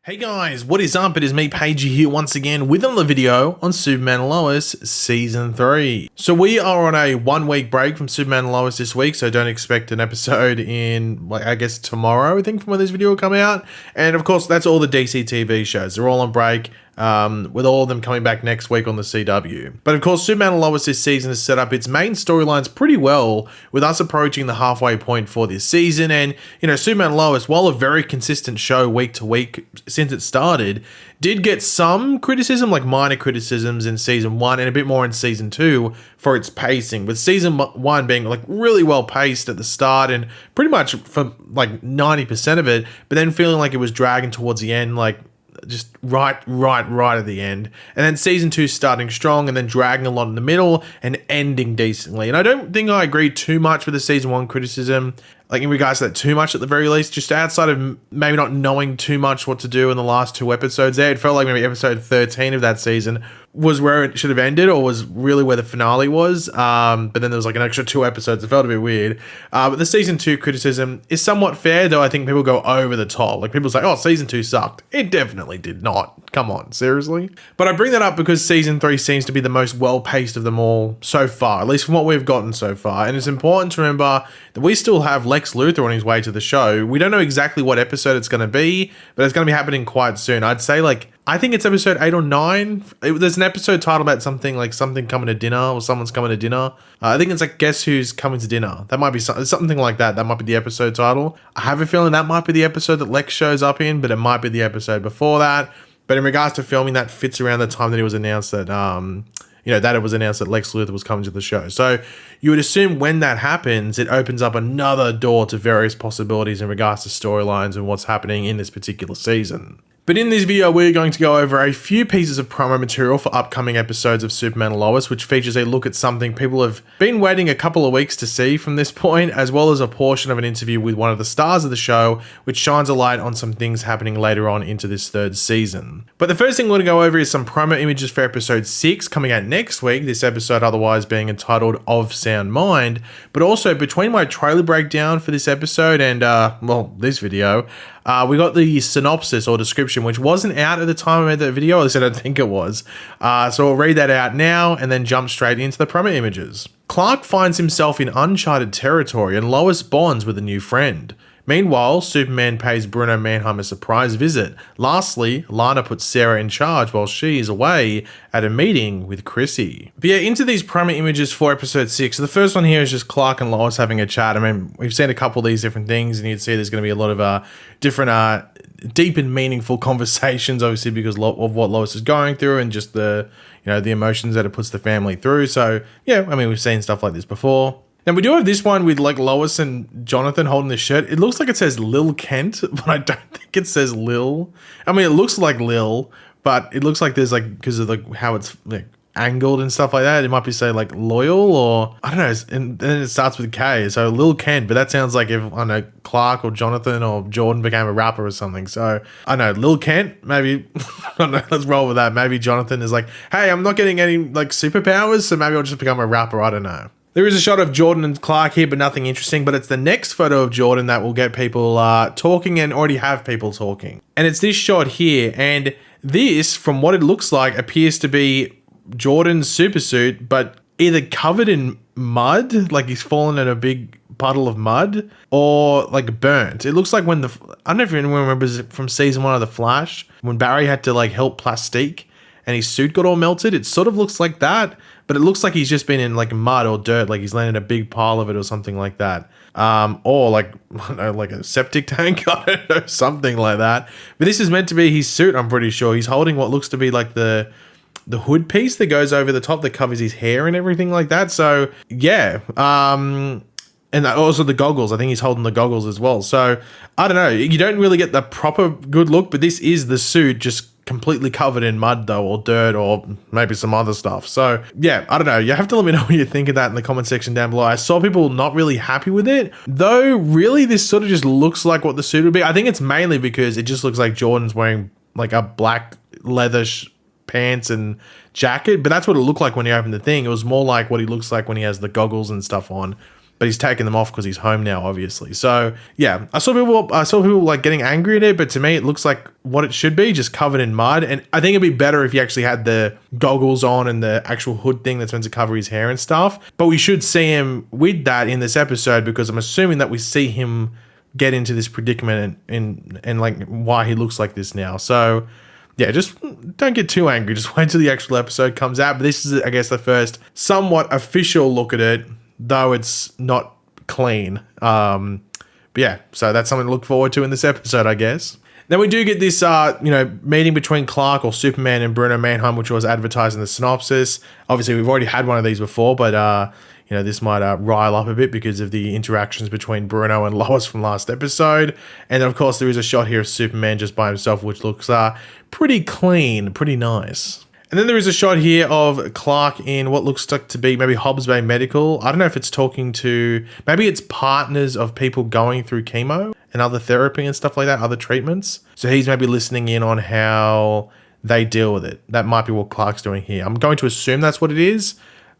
Hey guys, what is up? It is me, Pagey, here once again with another video on Superman and Lois Season 3. So we are on a 1 week break from Superman and Lois this week, so don't expect an episode in, like, I guess tomorrow, I think, from when this video will come out. And of course, that's all the DC TV shows. They're all on break. With all of them coming back next week on the CW. But of course, Superman and Lois this season has set up its main storylines pretty well, with us approaching the halfway point for this season. And, you know, Superman and Lois, while a very consistent show week to week since it started, did get some criticism, like minor criticisms in season 1 and a bit more in season 2 for its pacing, with season 1 being like really well paced at the start and pretty much for like 90% of it, but then feeling like it was dragging towards the end, like just right at the end. And then season 2 starting strong and then dragging a lot in the middle and ending decently. And I don't think I agree too much with the season 1 criticism, like in regards to that too much at the very least, just outside of maybe not knowing too much what to do in the last 2 episodes there. It felt like maybe episode 13 of that season was where it should have ended, or was really where the finale was. But then there was like an extra 2 episodes. It felt a bit weird. But the season 2 criticism is somewhat fair, though I think people go over the top. Like people say, oh, season 2 sucked. It definitely did not. Come on, seriously? But I bring that up because season 3 seems to be the most well-paced of them all so far, at least from what we've gotten so far. And it's important to remember that we still have Lex Luthor on his way to the show. We don't know exactly what episode it's going to be, but it's going to be happening quite soon. I'd say I think it's episode 8 or 9. There's an episode titled about something like something coming to dinner, or someone's coming to dinner. I think it's like Guess Who's Coming to Dinner. That might be something like that. That might be the episode title. I have a feeling that might be the episode that Lex shows up in, but it might be the episode before that. But in regards to filming, that fits around the time that it was announced that, that it was announced that Lex Luthor was coming to the show. So you would assume when that happens, it opens up another door to various possibilities in regards to storylines and what's happening in this particular season. But in this video, we're going to go over a few pieces of promo material for upcoming episodes of Superman and Lois, which features a look at something people have been waiting a couple of weeks to see from this point, as well as a portion of an interview with one of the stars of the show, which shines a light on some things happening later on into this 3rd season. But the first thing we're going to go over is some promo images for episode 6 coming out next week, this episode otherwise being entitled Of Sound Mind. But also, between my trailer breakdown for this episode and, this video, we got the synopsis or description, which wasn't out at the time I made that video. At least I don't think it was. So I'll read that out now and then jump straight into the promo images. Clark finds himself in uncharted territory and Lois bonds with a new friend. Meanwhile, Superman pays Bruno Mannheim a surprise visit. Lastly, Lana puts Sarah in charge while she is away at a meeting with Chrissy. But yeah, into these promo images for episode 6. So the first one here is just Clark and Lois having a chat. I mean, we've seen a couple of these different things, and you'd see there's going to be a lot of different deep and meaningful conversations, obviously, because of what Lois is going through and just the emotions that it puts the family through. So yeah, I mean, we've seen stuff like this before. And we do have this one with like Lois and Jonathan holding the shirt. It looks like it says Lil Kent, but I don't think it says Lil. I mean, it looks like Lil, but it looks like there's like, because of like how it's like angled and stuff like that, it might be say like loyal, or I don't know. And then it starts with K, so Lil Kent. But that sounds like if, I don't know, Clark or Jonathan or Jordan became a rapper or something. So I don't know, Lil Kent, maybe. I don't know, let's roll with that. Maybe Jonathan is like, hey, I'm not getting any like superpowers, so maybe I'll just become a rapper. I don't know. There is a shot of Jordan and Clark here, but nothing interesting. But it's the next photo of Jordan that will get people talking, and already have people talking. And it's this shot here. And this, from what it looks like, appears to be Jordan's supersuit, but either covered in mud, like he's fallen in a big puddle of mud, or like burnt. It looks like when I don't know if anyone remembers it from season 1 of The Flash, when Barry had to like help Plastique and his suit got all melted. It sort of looks like that, but it looks like he's just been in like mud or dirt, like he's landed in a big pile of it or something like that. Or like, I don't know, like a septic tank, I don't know, something like that. But this is meant to be his suit, I'm pretty sure. He's holding what looks to be like the hood piece that goes over the top that covers his hair and everything like that. So yeah, and also the goggles. I think he's holding the goggles as well. So I don't know. You don't really get the proper good look, but this is the suit, just completely covered in mud though, or dirt, or maybe some other stuff. So yeah, I don't know. You have to let me know what you think of that in the comment section down below. I saw people not really happy with it, though. Really, this sort of just looks like what the suit would be. I think it's mainly because it just looks like Jordan's wearing like a black leather pants and jacket, but that's what it looked like when you opened the thing. It was more like what he looks like when he has the goggles and stuff on. but he's taken them off because he's home now, obviously. So yeah, I saw people like getting angry at it, but to me it looks like what it should be, just covered in mud. And I think it'd be better if he actually had the goggles on and the actual hood thing that's meant to cover his hair and stuff. But we should see him with that in this episode, because I'm assuming that we see him get into this predicament and like why he looks like this now. So yeah, just don't get too angry. Just wait till the actual episode comes out. But this is, I guess, the first somewhat official look at it, though it's not clean. But yeah, so that's something to look forward to in this episode, I guess. Then we do get this, meeting between Clark or Superman and Bruno Mannheim, which was advertised in the synopsis. Obviously, we've already had one of these before, but this might rile up a bit because of the interactions between Bruno and Lois from last episode. And then, of course, there is a shot here of Superman just by himself, which looks pretty clean, pretty nice. And then there is a shot here of Clark in what looks like to be maybe Hobbs Bay Medical. I don't know if it's talking to, maybe it's partners of people going through chemo and other therapy and stuff like that, other treatments. So he's maybe listening in on how they deal with it. That might be what Clark's doing here. I'm going to assume that's what it is.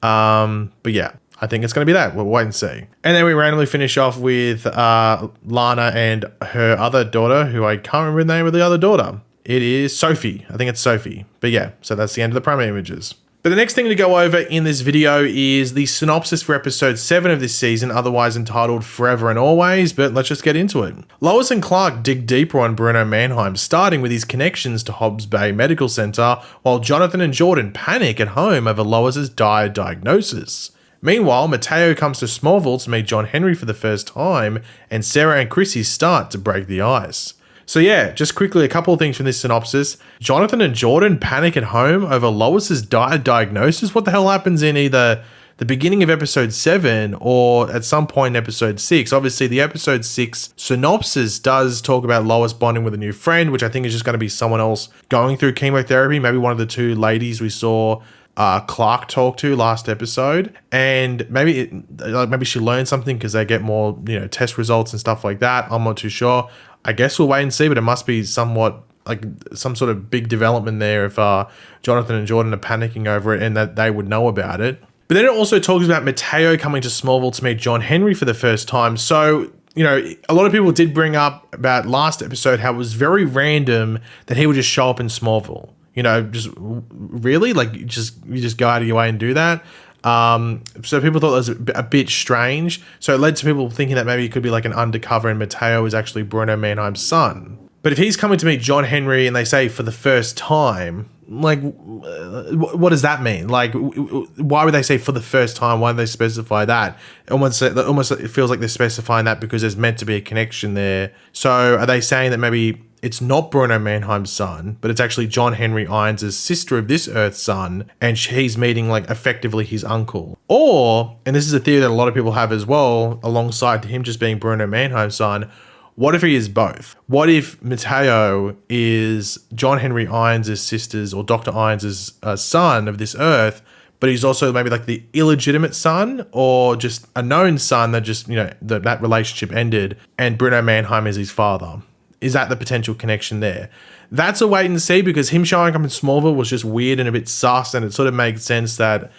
But yeah, I think it's going to be that. We'll wait and see. And then we randomly finish off with Lana and her other daughter, who I can't remember the name of the other daughter. It is Sophie. I think it's Sophie. But yeah, so that's the end of the promo images. But the next thing to go over in this video is the synopsis for episode 7 of this season, otherwise entitled Forever and Always, but let's just get into it. Lois and Clark dig deeper on Bruno Mannheim, starting with his connections to Hobbs Bay Medical Center, while Jonathan and Jordan panic at home over Lois's dire diagnosis. Meanwhile, Mateo comes to Smallville to meet John Henry for the first time, and Sarah and Chrissy start to break the ice. So yeah, just quickly a couple of things from this synopsis. Jonathan and Jordan panic at home over Lois's dire diagnosis. What the hell happens in either the beginning of episode 7 or at some point in episode 6? Obviously, the episode 6 synopsis does talk about Lois bonding with a new friend, which I think is just going to be someone else going through chemotherapy. Maybe one of the two ladies we saw Clark talk to last episode, and maybe she learned something because they get more test results and stuff like that. I'm not too sure. I guess we'll wait and see, but it must be somewhat like some sort of big development there if Jonathan and Jordan are panicking over it and that they would know about it. But then it also talks about Mateo coming to Smallville to meet John Henry for the first time. So a lot of people did bring up about last episode how it was very random that he would just show up in Smallville. Just really you just go out of your way and do that. So people thought that was a bit strange. So it led to people thinking that maybe it could be like an undercover and Mateo is actually Bruno Mannheim's son. But if he's coming to meet John Henry and they say for the first time, what does that mean? Why would they say for the first time? Why do they specify that? Almost it feels like they're specifying that because there's meant to be a connection there. So are they saying that maybe it's not Bruno Mannheim's son, but it's actually John Henry Irons' sister of this Earth's son, and he's meeting effectively his uncle? Or, and this is a theory that a lot of people have as well, alongside him just being Bruno Mannheim's son, what if he is both? What if Mateo is John Henry Irons' sister's or Dr. Irons' son of this Earth, but he's also maybe the illegitimate son or just a known son that just, that relationship ended and Bruno Mannheim is his father? Is that the potential connection there? That's a wait and see, because him showing up in Smallville was just weird and a bit sus, and it sort of made sense that,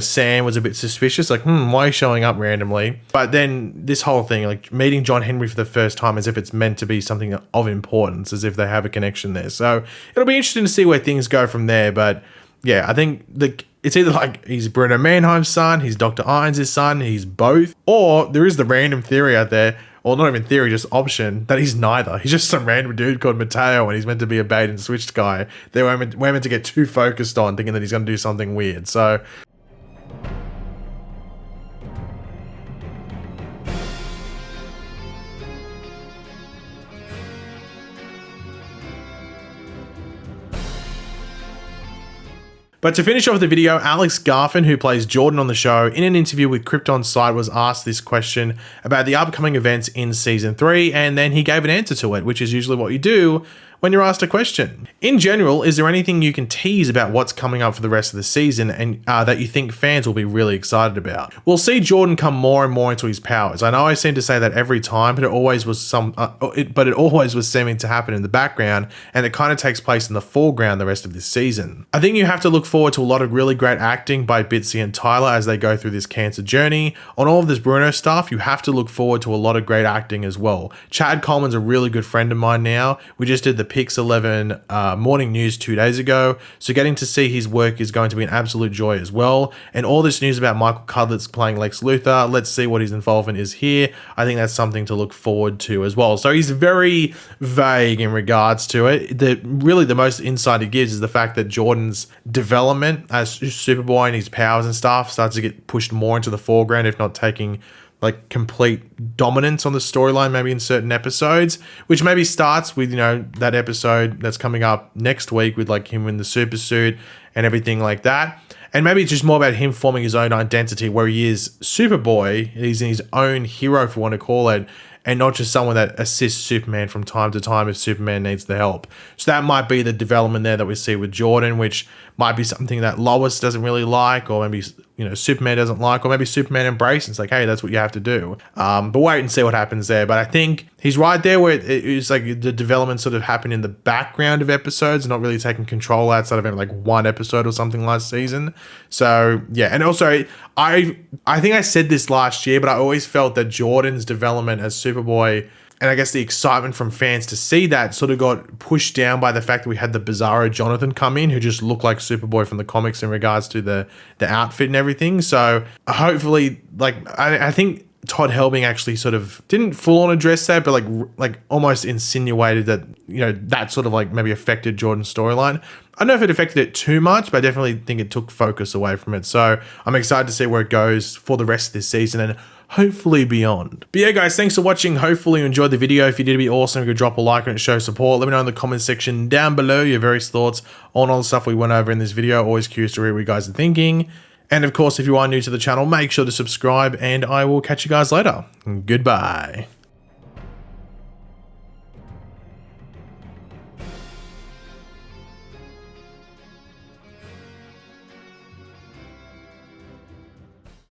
Sam was a bit suspicious, why are you showing up randomly? But then this whole thing, meeting John Henry for the first time as if it's meant to be something of importance, as if they have a connection there. So it'll be interesting to see where things go from there. But yeah, I think it's either he's Bruno Mannheim's son, he's Dr. Irons' son, he's both, or there is the random theory out there, or not even theory, just option, that he's neither. He's just some random dude called Mateo and he's meant to be a bait and switched guy. We're meant to get too focused on thinking that he's going to do something weird. So But to finish off the video, Alex Garfin, who plays Jordan on the show, in an interview with Krypton's site was asked this question about the upcoming events in Season 3, and then he gave an answer to it, which is usually what you do when you're asked a question. In general, is there anything you can tease about what's coming up for the rest of the season and that you think fans will be really excited about? We'll see Jordan come more and more into his powers. I know I seem to say that every time, but it always was seeming to happen in the background, and it kind of takes place in the foreground the rest of this season. I think you have to look forward to a lot of really great acting by Bitsy and Tyler as they go through this cancer journey. On all of this Bruno stuff, you have to look forward to a lot of great acting as well. Chad Coleman's a really good friend of mine now. We just did the Pix 11 morning news 2 days ago, so getting to see his work is going to be an absolute joy as well. And all this news about Michael Cudlitz playing Lex Luthor, let's see what his involvement is here. I think that's something to look forward to as well. So he's very vague in regards to it. Really the most insight he gives is the fact that Jordan's development as Superboy and his powers and stuff starts to get pushed more into the foreground, if not taking like complete dominance on the storyline, maybe in certain episodes, which maybe starts with, that episode that's coming up next week with like him in the super suit and everything like that. And maybe it's just more about him forming his own identity where he is Superboy, he's his own hero, for want to call it, and not just someone that assists Superman from time to time if Superman needs the help. So that might be the development there that we see with Jordan, which might be something that Lois doesn't really like, or maybe, Superman doesn't like, or maybe Superman embraces. It's like, hey, that's what you have to do. But wait and see what happens there. But I think he's right there where it's like the development sort of happened in the background of episodes, not really taking control outside of like one episode or something last season. So yeah, and also I think I said this last year, but I always felt that Jordan's development as Superboy, and I guess the excitement from fans to see that, sort of got pushed down by the fact that we had the Bizarro Jonathan come in, who just looked like Superboy from the comics in regards to the outfit and everything. So hopefully, I think Todd Helbing actually sort of didn't full on address that, but like almost insinuated that, that sort of like maybe affected Jordan's storyline. I don't know if it affected it too much, but I definitely think it took focus away from it. So I'm excited to see where it goes for the rest of this season and hopefully beyond. But yeah, guys, thanks for watching. Hopefully you enjoyed the video. If you did, it'd be awesome if you could drop a like and it shows support. Let me know in the comment section down below your various thoughts on all the stuff we went over in this video. Always curious to read what you guys are thinking. And of course, if you are new to the channel, make sure to subscribe, and I will catch you guys later. Goodbye.